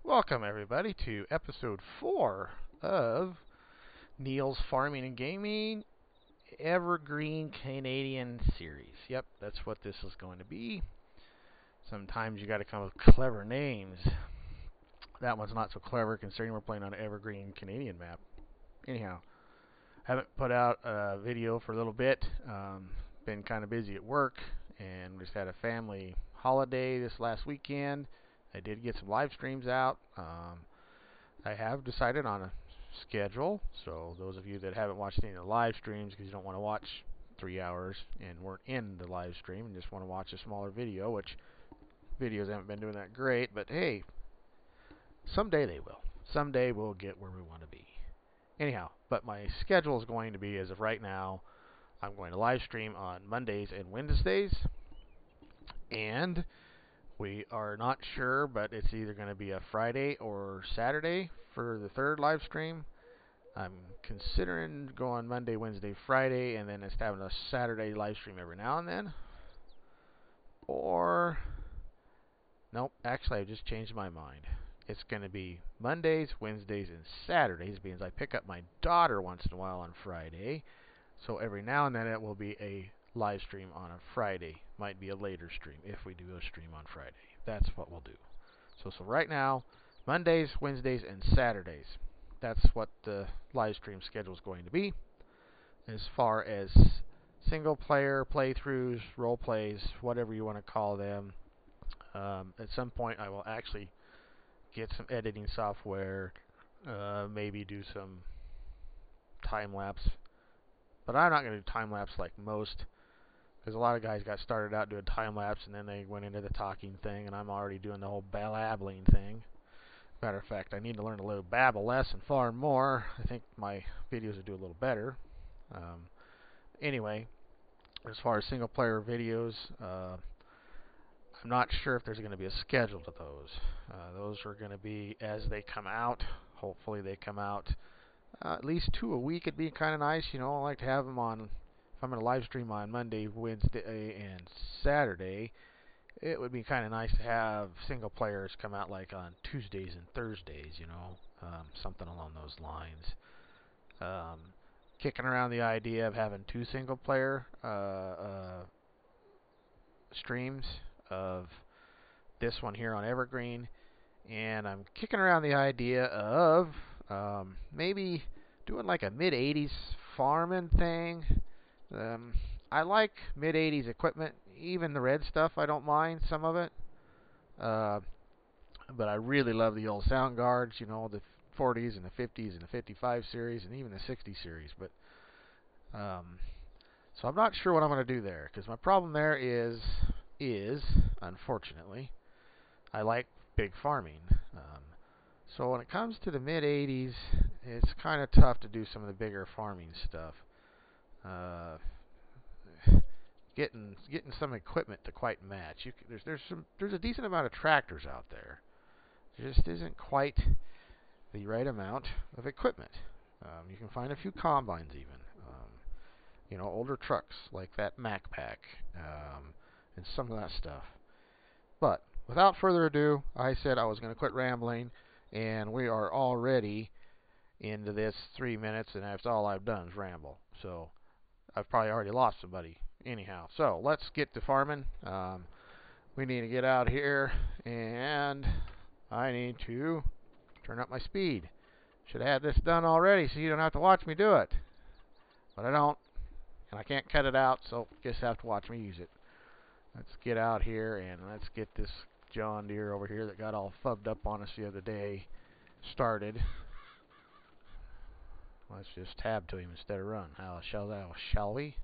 Welcome, everybody, to episode 4 of Neals Farming and Gaming Evergreen Canadian Series. Yep, that's what this is going to be. Sometimes you got to come up with clever names. That one's not so clever considering we're playing on an Evergreen Canadian map. Anyhow, haven't put out a video for a little bit. Been kind of busy at work and just had a family holiday this last weekend. I did get some live streams out. I have decided on a schedule, so those of you that haven't watched any of the live streams because you don't want to watch 3 hours and weren't in the live stream and just want to watch a smaller video, which videos haven't been doing that great, but hey, someday they will. Someday we'll get where we want to be. Anyhow, but my schedule is going to be, as of right now, I'm going to live stream on Mondays and Wednesdays, and we are not sure, but it's either going to be a Friday or Saturday for the third live stream. I'm considering going Monday, Wednesday, Friday, and then just having a Saturday live stream every now and then. Or, nope, actually I just changed my mind. It's going to be Mondays, Wednesdays, and Saturdays, because I pick up my daughter once in a while on Friday. So every now and then it will be a live stream on a Friday. Might be a later stream if we do a stream on Friday. That's what we'll do. So right now, Mondays, Wednesdays, and Saturdays. That's what the live stream schedule is going to be. As far as single player playthroughs, role plays, whatever you want to call them, at some point I will actually get some editing software, maybe do some time lapse. But I'm not going to do time lapse like most, because a lot of guys got started out doing time lapse and then they went into the talking thing, and I'm already doing the whole babbling thing. Matter of fact, I need to learn to babble less and far more. I think my videos would do a little better. Anyway, as far as single player videos, I'm not sure if there's going to be a schedule to those. Those are going to be as they come out. Hopefully they come out at least 2 a week. It'd be kind of nice, you know. I like to have them on. If I'm going to live stream on Monday, Wednesday, and Saturday, it would be kind of nice to have single players come out like on Tuesdays and Thursdays, you know, something along those lines. Kicking around the idea of having 2 single player streams of this one here on Evergreen, and I'm kicking around the idea of maybe doing like a mid-80s farming thing. I like mid-80s equipment, even the red stuff. I don't mind some of it, but I really love the old sound guards, you know, the 40s and the 50s and the 55 series and even the 60 series. But so I'm not sure what I'm going to do there, because my problem there is unfortunately, I like big farming. So when it comes to the mid-80s, it's kind of tough to do some of the bigger farming stuff. Getting some equipment to quite match. There's a decent amount of tractors out there. There just isn't quite the right amount of equipment. You can find a few combines even. You know, older trucks like that Mac Pack, and some of that stuff. But without further ado, I said I was going to quit rambling, and we are already into this 3 minutes, and that's all I've done is ramble. So I've probably already lost somebody. Anyhow, so let's get to farming. We need to get out here, and I need to turn up my speed. Should have had this done already so you don't have to watch me do it. But I don't, and I can't cut it out, so just have to watch me use it. Let's get out here, and let's get this John Deere over here that got all fubbed up on us the other day started. Let's just tab to him instead of run. How shall we?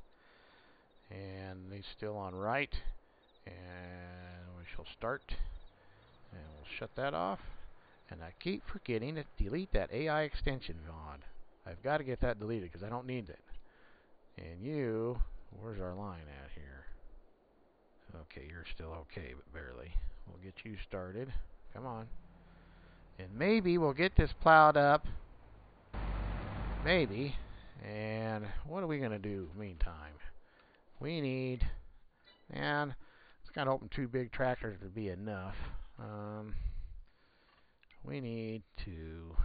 And he's still on right, and we shall start, and we'll shut that off. And I keep forgetting to delete that AI extension mod. I've got to get that deleted because I don't need it. And you, where's our line at here? Okay, you're still okay, but barely. We'll get you started. Come on. And maybe we'll get this plowed up. Maybe. And what are we going to do meantime? We need, and it's kind of hoping 2 big tractors would be enough. we need to...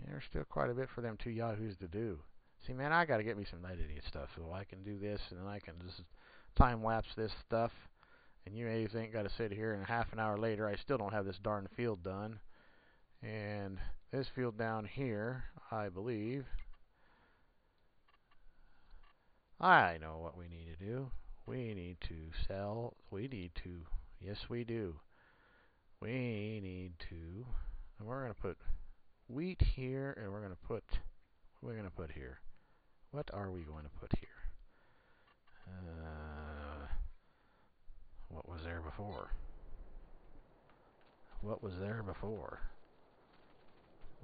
Yeah, there's still quite a bit for them two yahoos to do. See, man, I gotta get me some editing stuff so I can do this and then I can just time-lapse this stuff. And you may think gotta sit here and half an hour later I still don't have this darn field done. And this field down here, I believe... I know what we need to do. We need to sell. We need to... Yes, we do. We need to... And we're going to put wheat here, and we're going to put... What are we going to put here? What are we going to put here? What was there before? What was there before?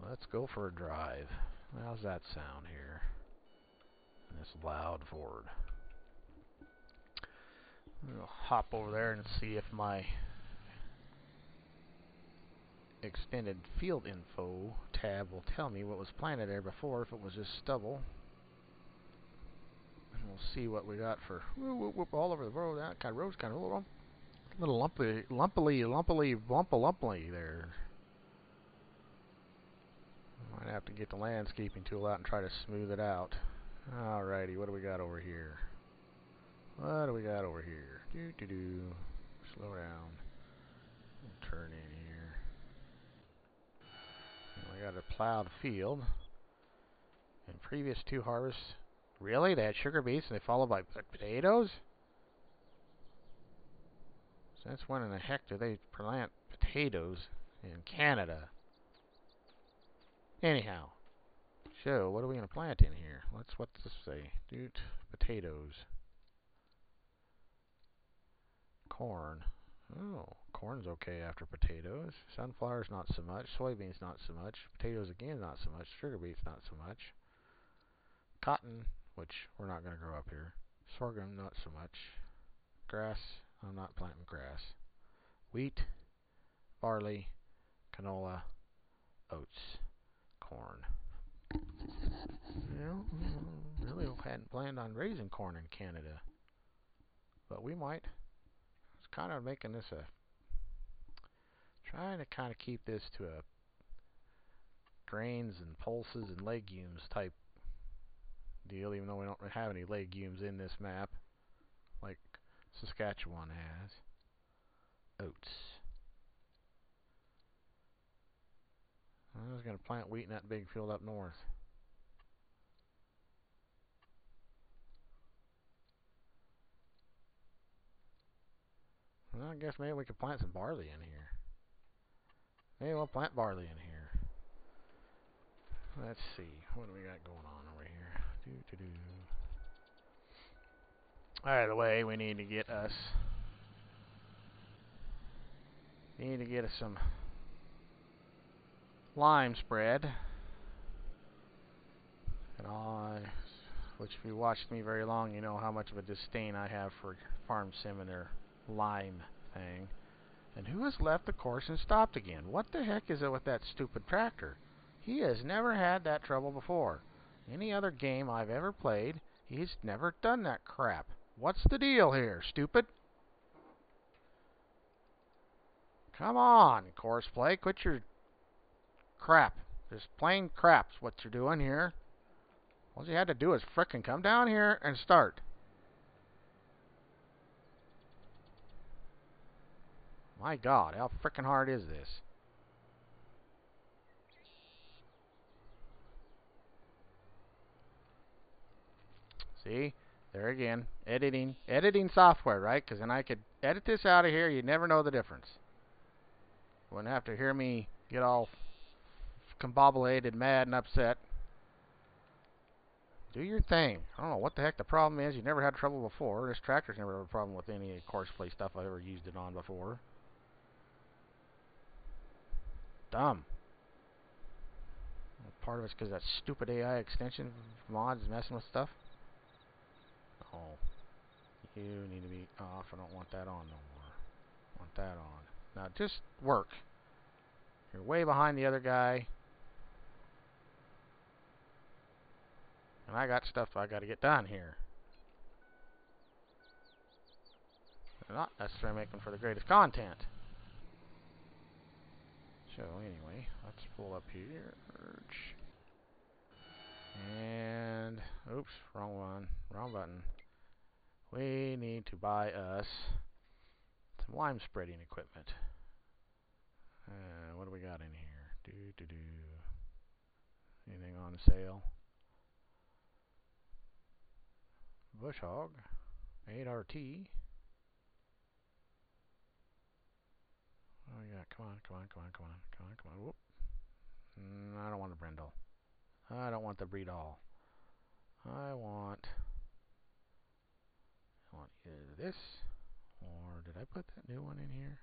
Let's go for a drive. How's that sound here? In this loud Ford. I'll hop over there and see if my extended field info tab will tell me what was planted there before, if it was just stubble. And we'll see what we got for all over the road. That kind of road's kind of a little lumpily there. Might have to get the landscaping tool out and try to smooth it out. Alrighty, what do we got over here? What do we got over here? Slow down. We'll turn in here. And we got a plowed field. In previous two harvests, really? They had sugar beets and they followed by potatoes? Since when in the heck do they plant potatoes in Canada? Anyhow, so what are we going to plant in here? What's this say? Potatoes. Corn. Oh, corn's okay after potatoes. Sunflowers not so much. Soybeans not so much. Potatoes again not so much. Sugar beets not so much. Cotton, which we're not going to grow up here. Sorghum not so much. Grass, I'm not planting grass. Wheat, barley, canola, oats, corn. Really hadn't planned on raising corn in Canada, but we might. It's kind of making this trying to kind of keep this to a grains and pulses and legumes type deal, even though we don't have any legumes in this map like Saskatchewan has. Oats. I was going to plant wheat in that big field up north. Well, I guess maybe we could plant some barley in here. Maybe we'll plant barley in here. Let's see. What do we got going on over here? By the way, we need to get us some lime spread. And which if you watched me very long, you know how much of a disdain I have for Farm Sim and their lime thing. And who has left the course and stopped again? What the heck is it with that stupid tractor? He has never had that trouble before. Any other game I've ever played, he's never done that crap. What's the deal here, stupid? Come on, course play. Quit your crap. Just plain crap's what you're doing here. All you had to do is frickin' come down here and start. My God, how frickin' hard is this? See? There again. Editing software, right? Because then I could edit this out of here. You'd never know the difference. Wouldn't have to hear me get all combobulated, mad, and upset. Do your thing. I don't know what the heck the problem is. You never had trouble before. This tractor's never had a problem with any courseplay stuff I've ever used it on before. Dumb. Part of it's because that stupid AI extension mod is messing with stuff. Oh. You need to be off. I don't want that on no more. I want that on. Now just work. You're way behind the other guy. And I got stuff I got to get done here. I'm not necessarily making for the greatest content. So anyway, let's pull up here. And, oops, wrong one, wrong button. We need to buy us some lime spreading equipment. What do we got in here? Anything on sale? Bush hog, 8RT. Oh yeah, come on. Whoop. I don't want a brindle. I don't want the breed all. I want either this, or did I put that new one in here?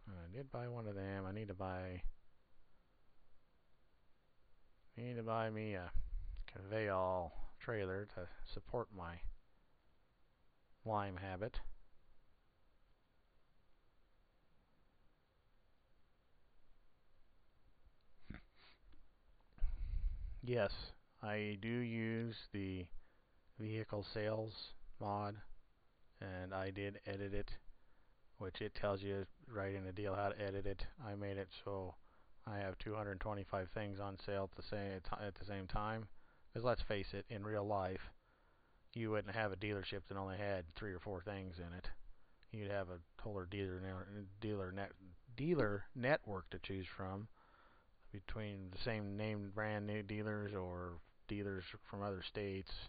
I did buy one of them. I need to buy me a conveyal trailer to support my lime habit. Yes, I do use the vehicle sales mod, and I did edit it, which it tells you right in the deal how to edit it. I made it so I have 225 things on sale at the same time. Because let's face it, in real life, you wouldn't have a dealership that only had 3 or 4 things in it. You'd have a whole dealer network to choose from between the same named brand new dealers or dealers from other states.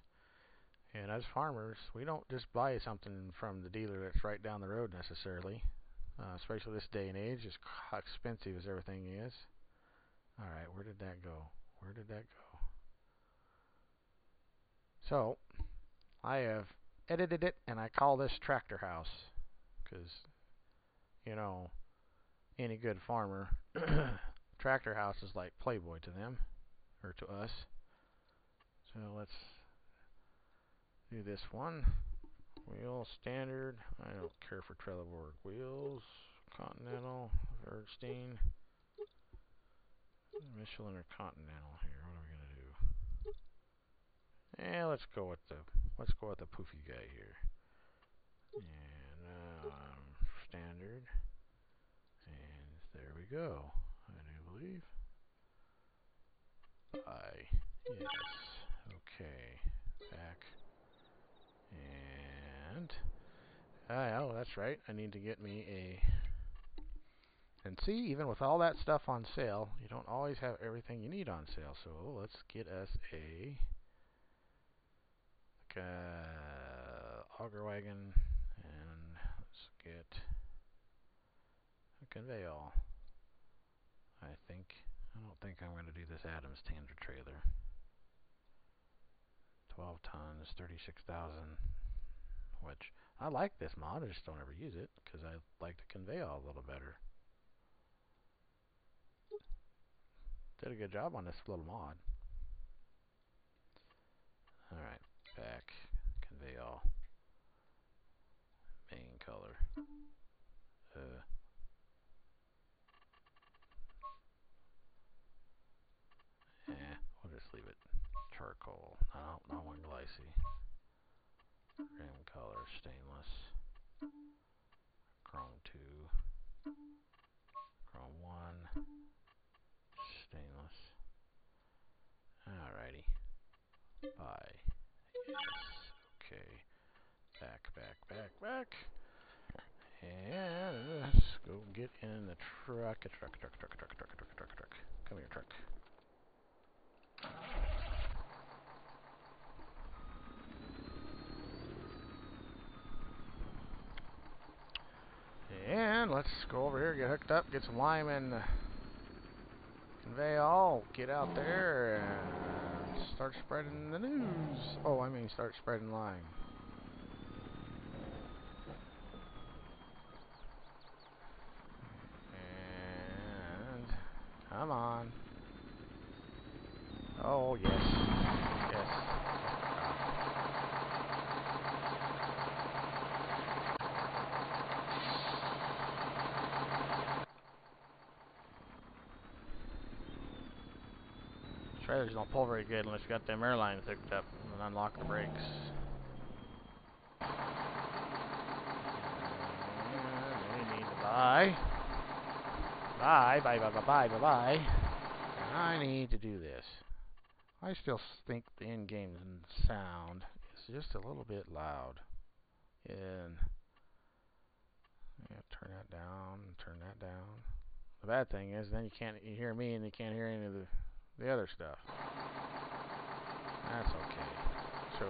And as farmers, we don't just buy something from the dealer that's right down the road necessarily, especially this day and age, as expensive as everything is. Alright, where did that go? So, I have edited it, and I call this Tractor House, because, you know, any good farmer, Tractor House is like Playboy to them, or to us. So let's do this one. Wheel standard. I don't care for Trelleborg wheels. Continental, Erdstein, Michelin or Continental here. What are we gonna do? Let's go with the poofy guy here. And standard. And there we go. I do believe. Yes. Okay. Back. And oh, that's right. I need to get me a. And see, even with all that stuff on sale, you don't always have everything you need on sale. So let's get us a auger wagon, and let's get a conveyal. I don't think I'm going to do this Adams standard trailer. 12 tons, 36,000. Which I like this mod. I just don't ever use it because I like the conveyal a little better. Did a good job on this little mod. Alright, back, conveyal, main color. We'll just leave it charcoal. No, not one glassy. Rim color, stainless. Chrome 2. Chrome 1. Stainless. Alrighty. Bye. Yes. Okay. Back. And let's go get in the truck. Truck. Come here, truck. And let's go over here, get hooked up, get some lime in the conveyal, get out there, and start spreading the news. Oh, I mean start spreading lime. And come on. Oh, yes. Yes. Trailers don't pull very good unless you got them air lines hooked up and unlock the brakes. Bye, bye, bye, bye, bye, bye, bye. And I need to do this. I still think the in-game sound is just a little bit loud. And yeah, turn that down, turn that down. The bad thing is then you hear me and you can't hear any of the other stuff. That's okay. So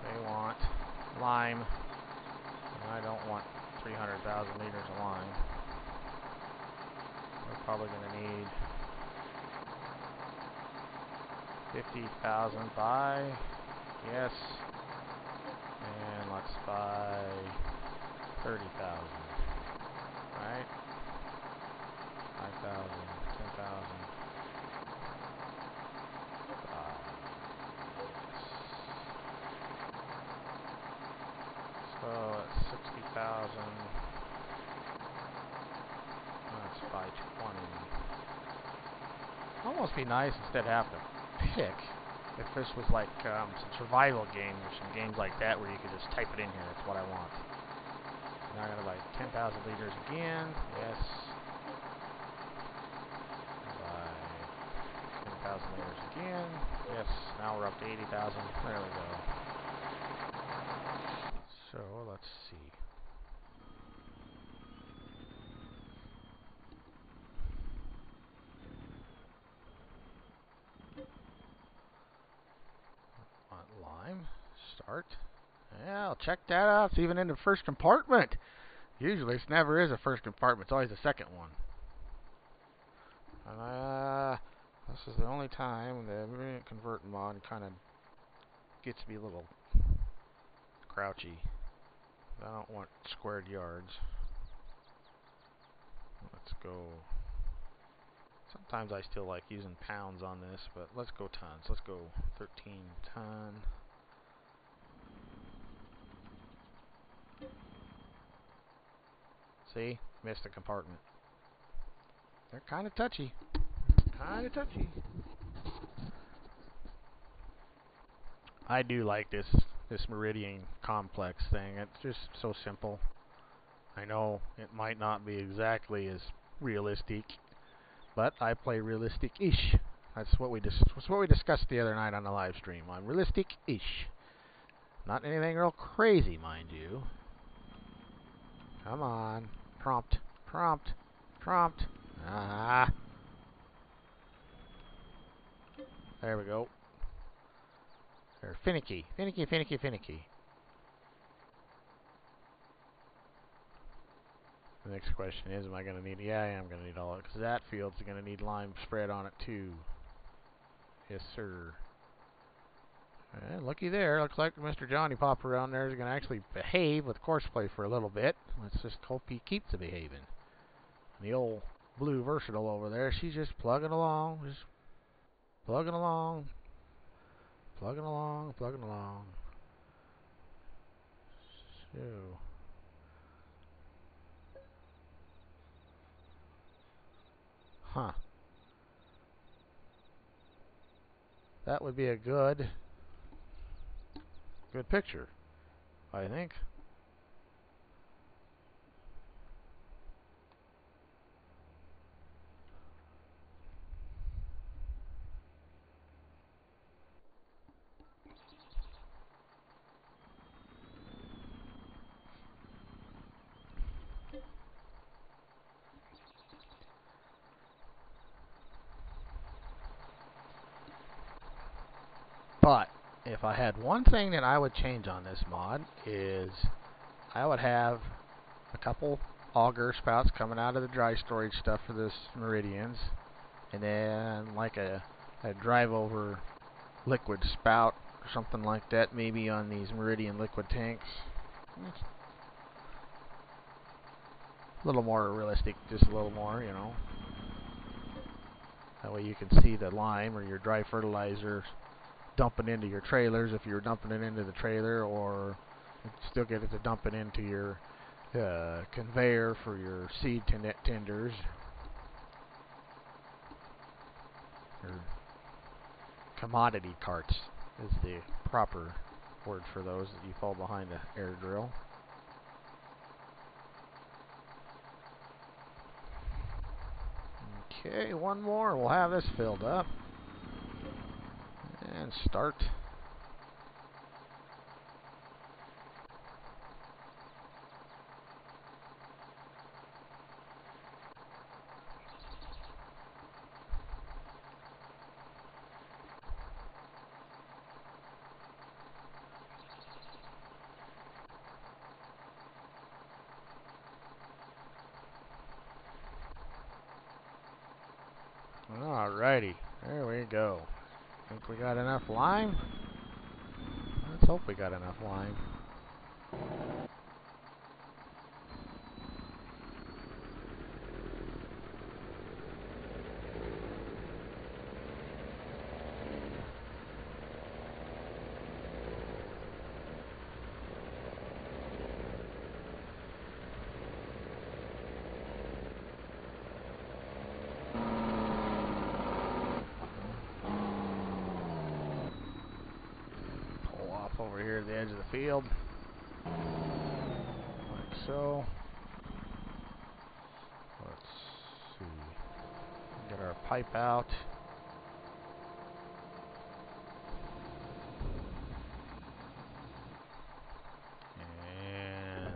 they want lime, and I don't want 300,000 liters of lime. We're probably going to need 50,000 buy. Yes. And let's buy 30,000. Right? 5,000, 10,000. So it's 60,000. Let's buy 20. Almost be nice instead of having to pick. If this was like some survival game or some games like that where you could just type it in here, that's what I want. Now I'm going to buy 10,000 liters again. Yes. Buy 10,000 liters again. Yes. Now we're up to 80,000. There we go. So let's see. Want lime. Start. Yeah, I'll check that out. It's even in the first compartment. Usually it never is a first compartment. It's always the second one. And this is the only time the Evergreen convert mod kind of gets me a little crouchy. I don't want squared yards. Let's go. Sometimes I still like using pounds on this, but let's go tons. Let's go 13 ton. See? Missed a compartment. They're kind of touchy. Kind of touchy. I do like this Meridian complex thing. It's just so simple. I know it might not be exactly as realistic, but I play realistic-ish. That's what we discussed the other night on the live stream. I'm realistic-ish. Not anything real crazy, mind you. Come on. Prompt. Prompt. Prompt. Ah. There we go. They're finicky. Finicky, finicky, finicky. The next question is, am I going to need... Yeah, I am going to need all of it, because that field's going to need lime spread on it, too. Yes, sir. And looky there. Looks like Mr. Johnny Pop around there is going to actually behave with Courseplay for a little bit. Let's just hope he keeps behaving. And the old blue Versatile over there, she's just plugging along. Just plugging along. Plugging along. Plugging along. So... Huh. That would be a good picture, I think. But if I had one thing that I would change on this mod is I would have a couple auger spouts coming out of the dry storage stuff for this Meridians, and then like a drive over liquid spout or something like that, maybe on these Meridian liquid tanks. It's a little more realistic, just a little more, you know. That way you can see the lime or your dry fertilizer dumping into your trailers if you're dumping it into the trailer, or still get it to dump it into your conveyor for your seed tenders, or commodity carts is the proper word for those that you fall behind the air drill. Okay, one more. We'll have this filled up. And start. Alrighty, there we go. Think we got enough lime? Let's hope we got enough lime. Pull off over here at the edge of the field. Like so. Let's see. Get our pipe out. And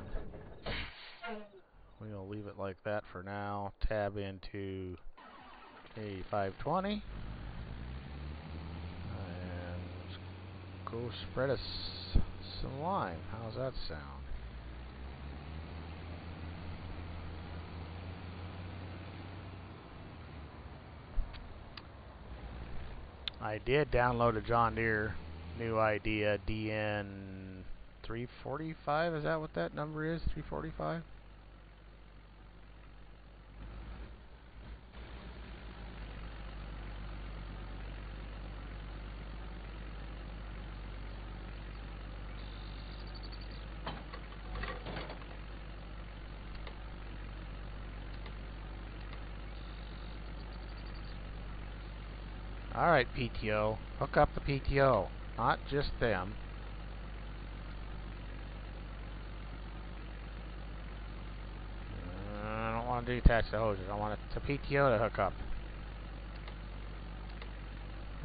we'll leave it like that for now. Tab into A520. And go spread us some lime. How's that sound? I did download a John Deere new idea DN 345. Is that what that number is? 345? Alright, PTO. Hook up the PTO. Not just them. I don't want to detach the hoses. I want the PTO to hook up.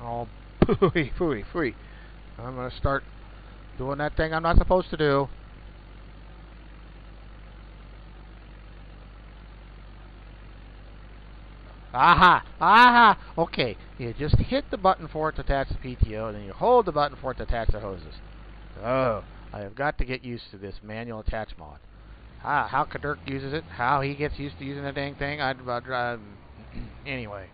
Oh, phooey, phooey, phooey. I'm going to start doing that thing I'm not supposed to do. Aha! Aha! Okay, you just hit the button for it to attach the PTO, and then you hold the button for it to attach the hoses. Oh, I have got to get used to this manual attach mod. How Dirk uses it, how he gets used to using the dang thing, anyway.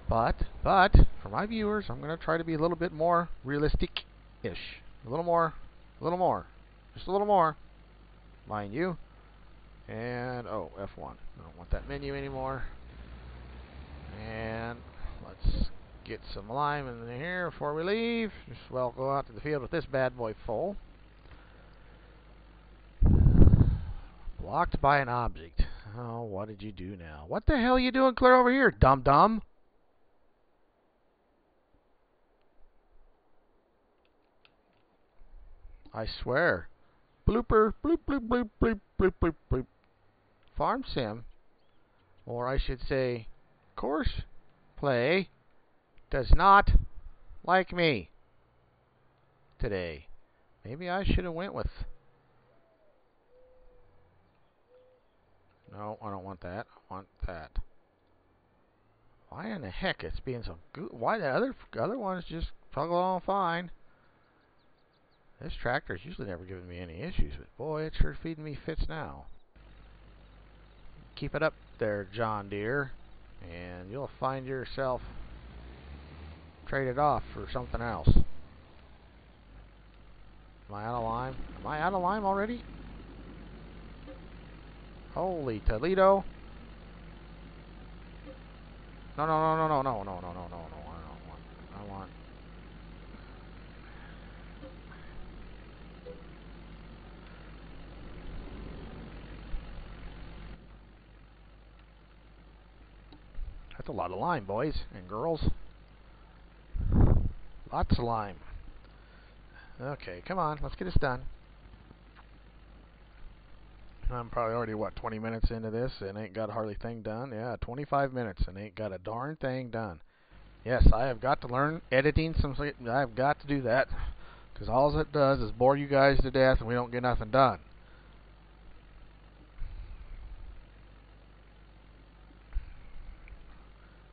But, for my viewers, I'm going to try to be a little bit more realistic-ish. A little more, just a little more, mind you. And, oh, F1. I don't want that menu anymore. And let's get some lime in here before we leave. Just well go out to the field with this bad boy full. Blocked by an object. Oh, what did you do now? What the hell are you doing clear over here, dum-dum? I swear. Blooper, bloop, bloop, bloop, bloop, bloop, bloop, bloop. Farm sim. Or I should say, course play does not like me today. Maybe I should have went with... No, I don't want that. I want that. Why in the heck it's being so good? Why the other ones just plug along fine? This tractor's usually never given me any issues, but boy, it's sure feeding me fits now. Keep it up there, John Deere, and you'll find yourself traded off for something else. Am I out of lime? Am I out of lime already? Holy Toledo. No, no, no, no, no, no, no, no, no, no, no. I want. That's a lot of lime, boys and girls. Lots of lime. Okay, come on, let's get this done. I'm probably already, what, 20 minutes into this and ain't got hardly thing done? Yeah, 25 minutes and ain't got a darn thing done. Yes, I have got to learn editing. I've got to do that. Because all it does is bore you guys to death and we don't get nothing done.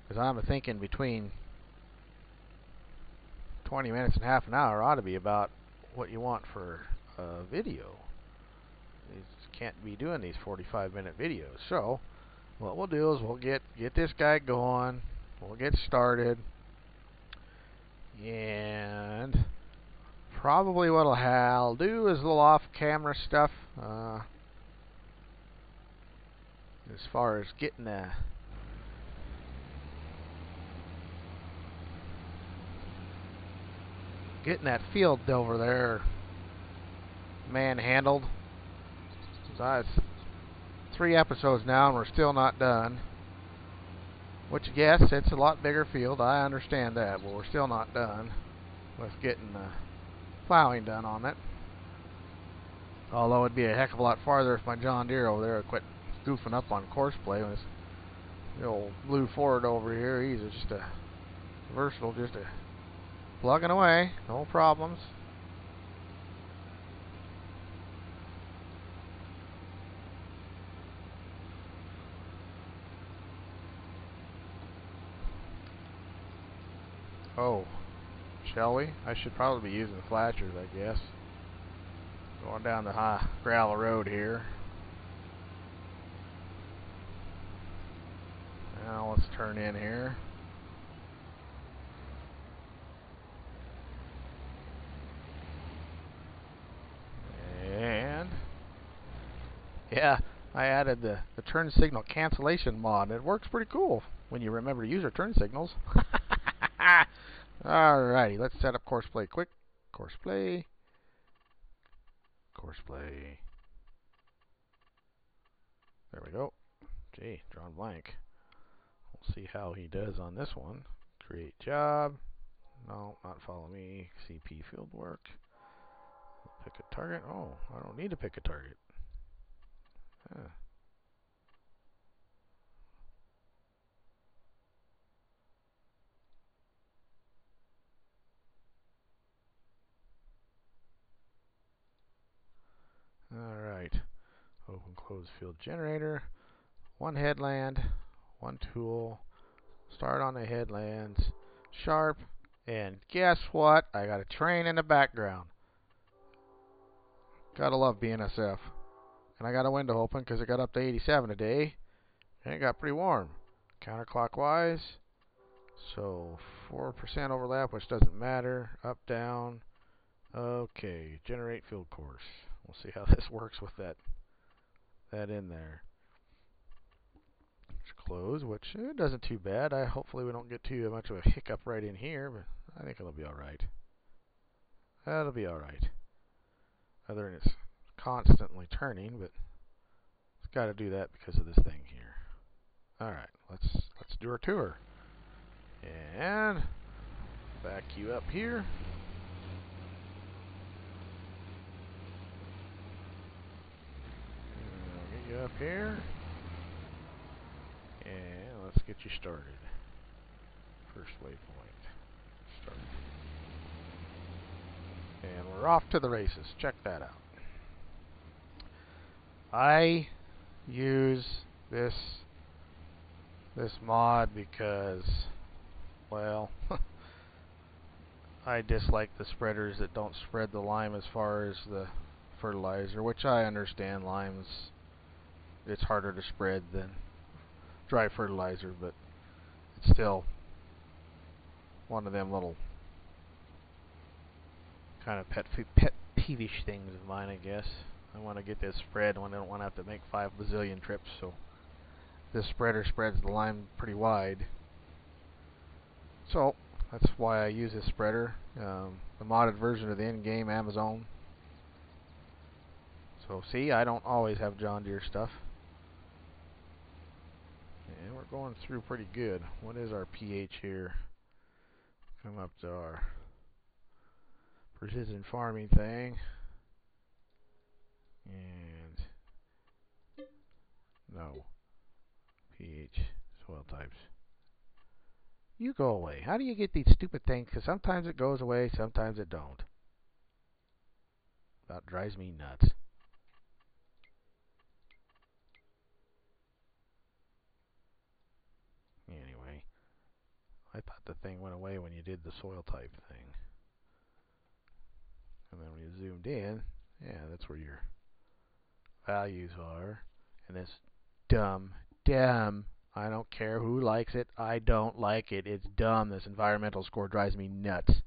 Because I'm thinking between 20 minutes and half an hour ought to be about what you want for a video. You can't be doing these 45-minute videos. So what we'll do is we'll get this guy going. We'll get started. And probably what I'll do is a little off-camera stuff. As far as getting that field over there manhandled. It's 3 episodes now and we're still not done. Which, yes, it's a lot bigger field. I understand that, but we're still not done with getting the plowing done on it. Although it'd be a heck of a lot farther if my John Deere over there would quit goofing up on courseplay. With the old blue Ford over here, he's just a versatile, just a plugging away, no problems. Oh, shall we? I should probably be using the flashers, I guess. Going down the high gravel road here. Now let's turn in here. And yeah, I added the turn signal cancellation mod. It works pretty cool when you remember to use your turn signals. Alrighty, let's set up course play quick. Course play. Course play. There we go. Gee, drawn blank. We'll see how he does on this one. Create job. No, not follow me. CP field work. Pick a target. Oh, I don't need to pick a target. Huh. Alright. Open close field generator. One headland. One tool. Start on the headlands. Sharp. And guess what? I got a train in the background. Gotta love BNSF. And I got a window open because it got up to 87 today. And it got pretty warm. Counterclockwise. So 4% overlap, which doesn't matter. Up, down. Okay, generate field course. We'll see how this works with that in there. Let's close, which it doesn't too bad. Hopefully we don't get too much of a hiccup right in here, but I think it'll be alright. That'll be alright. Other than it's constantly turning, but it's got to do that because of this thing here. Alright, let's do our tour. And back you up here. Get you up here. And let's get you started. First waypoint. Start. And we're off to the races. Check that out. I use this mod because, well, I dislike the spreaders that don't spread the lime as far as the fertilizer, which I understand it's harder to spread than dry fertilizer, but it's still one of them little kind of pet peevish things of mine, I guess. I want to get this spread when I don't want to have to make 5 bazillion trips, so this spreader spreads the lime pretty wide. So that's why I use this spreader, the modded version of the in-game Amazon. So see, I don't always have John Deere stuff. And we're going through pretty good. What is our pH here? Come up to our precision farming thing. And No. pH, soil types. You go away. How do you get these stupid things? Because sometimes it goes away, sometimes it don't. That drives me nuts. Anyway, I thought the thing went away when you did the soil type thing. And then when you zoomed in, yeah, that's where your values are. And this dumb, I don't care who likes it. I don't like it. It's dumb. This environmental score drives me nuts.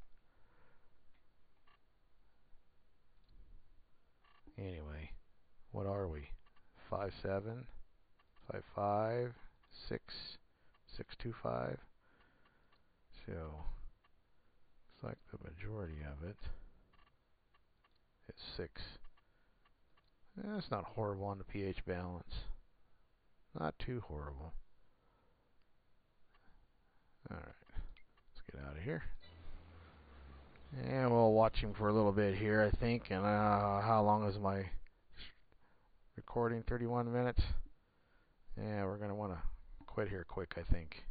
Anyway, what are we? 5.7, 5.5, 6, 6.25. So, looks like the majority of it is 6. That's not horrible on the pH balance. Not too horrible. Alright, let's get out of here. And we'll watch him for a little bit here, I think. And how long is my recording? 31 minutes? Yeah, we're going to want to quit here quick, I think.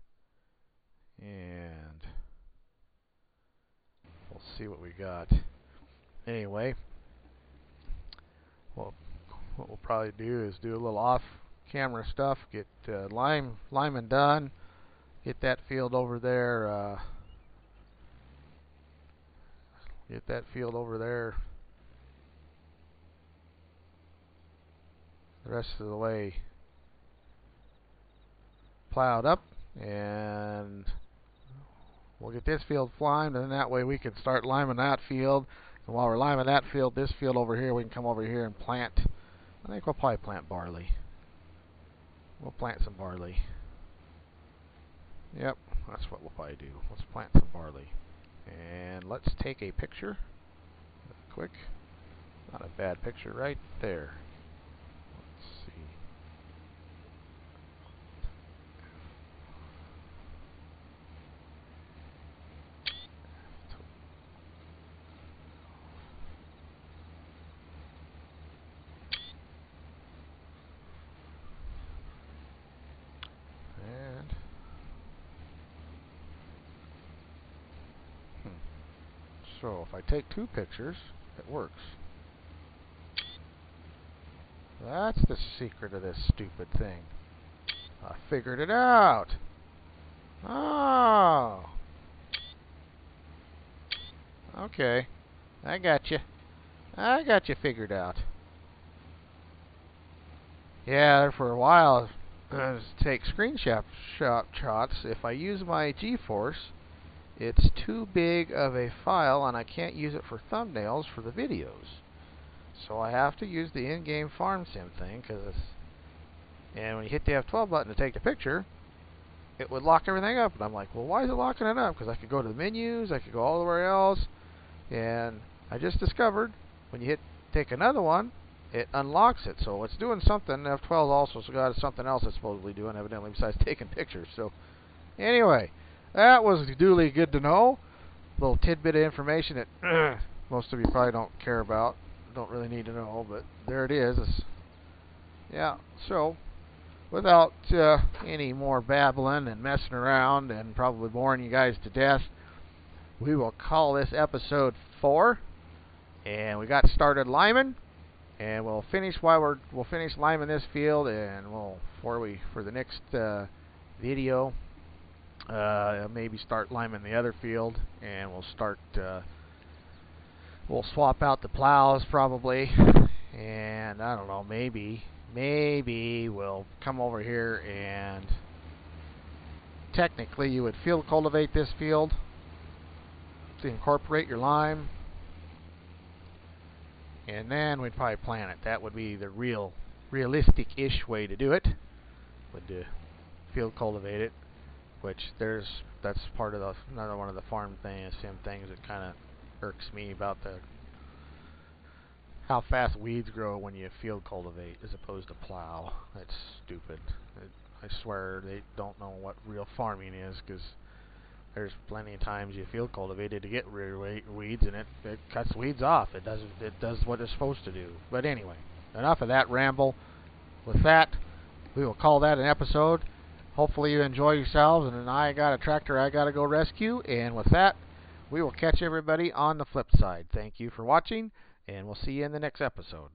And we'll see what we got. Anyway, well, what we'll probably do is do a little off-camera stuff, get liming done, get that field over there, the rest of the way plowed up, and we'll get this field limed, and that way we can start liming that field. And while we're liming that field, this field over here, we can come over here and plant. I think we'll probably plant barley. We'll plant some barley. Yep, that's what we'll probably do. Let's plant some barley. And let's take a picture. Quick. Not a bad picture right there. Let's see. And so if I take 2 pictures, it works. That's the secret of this stupid thing. I figured it out. Oh. Okay. I got you. I got you figured out. Yeah, for a while, to take screenshot shots, if I use my GeForce, it's too big of a file and I can't use it for thumbnails for the videos. So I have to use the in-game farm sim thing, and when you hit the F12 button to take the picture, it would lock everything up. And I'm like, well, why is it locking it up? Because I could go to the menus, I could go all the way else, and I just discovered when you hit take another one, it unlocks it. So it's doing something. F12 also got something else it's supposedly doing, evidently, besides taking pictures. So anyway, that was duly good to know. A little tidbit of information that most of you probably don't care about. Don't really need to know, but there it is. Yeah, so without any more babbling and messing around and probably boring you guys to death, we will call this episode 4. And we got started liming, and we'll finish liming this field, and for the next video maybe start liming the other field, and we'll swap out the plows probably, and I don't know, maybe we'll come over here and technically you would field cultivate this field to incorporate your lime, and then we'd probably plant it. That would be the realistic-ish way to do it, would to field cultivate it, which that's part of another one of the farm sim things that kind of irks me about how fast weeds grow when you field cultivate as opposed to plow. That's stupid. I swear they don't know what real farming is, because there's plenty of times you field cultivated to get rid of weeds, and it cuts weeds off. It does what it's supposed to do. But anyway, enough of that ramble. With that, we will call that an episode. Hopefully you enjoy yourselves, and I got a tractor I got to go rescue. And with that, we will catch everybody on the flip side. Thank you for watching, and we'll see you in the next episode.